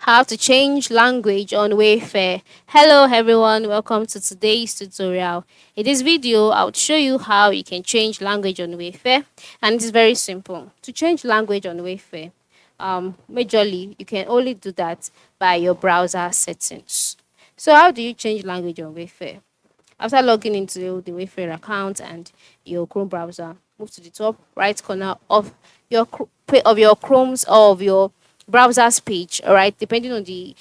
How to change language on Wayfair. Hello everyone, welcome to today's tutorial. In this video, I'll show you how you can change language on Wayfair, and it's very simple. To change language on Wayfair, majorly you can only do that by your browser settings. So how do you change language on Wayfair? After logging into the Wayfair account and your Chrome browser, move to the top right corner of your Chrome's or of your browser's page. All right, depending on the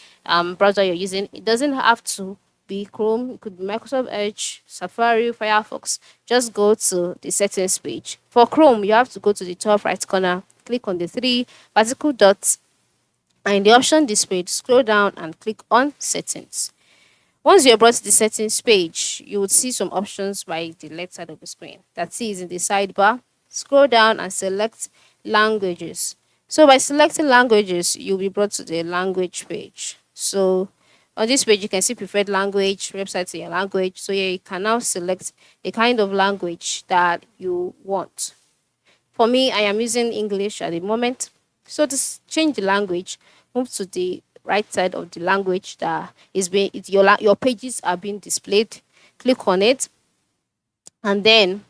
browser you're using, it doesn't have to be Chrome. It could be Microsoft Edge, Safari, Firefox. Just go to the settings page. For Chrome, you have to go to the top right corner, click on the three vertical dots, and in the option displayed, scroll down and click on settings. Once you're brought to the settings page, you would see some options by the left side of the screen. That is in the sidebar. Scroll down and select languages. So by selecting languages, you'll be brought to the language page. So on this page, you can see preferred language, websites in your language. So yeah, you can now select the kind of language that you want. For me, I am using English at the moment. So to change the language, move to the right side of the language that is being your pages are being displayed. Click on it, and then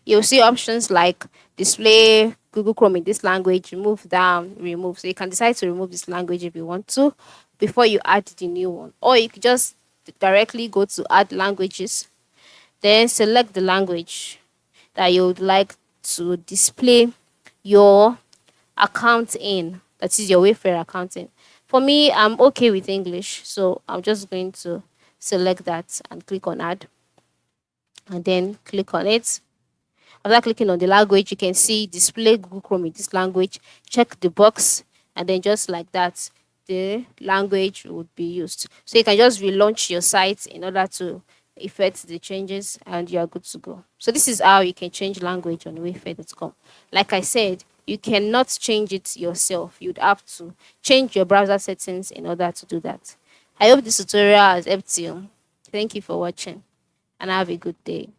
you'll see options like display Google Chrome in this language, remove down, remove. So you can decide to remove this language if you want to before you add the new one. Or you could just directly go to add languages, then select the language that you would like to display your account in. That is your Wayfair account in. For me, I'm okay with English, so I'm just going to select that and click on add, and then click on it. After clicking on the language, you can see display Google Chrome in this language. Check the box, and then just like that, the language would be used. So you can just relaunch your site in order to effect the changes, and you are good to go. So this is how you can change language on Wayfair.com. Like I said, you cannot change it yourself. You'd have to change your browser settings in order to do that. I hope this tutorial has helped you. Thank you for watching, and have a good day.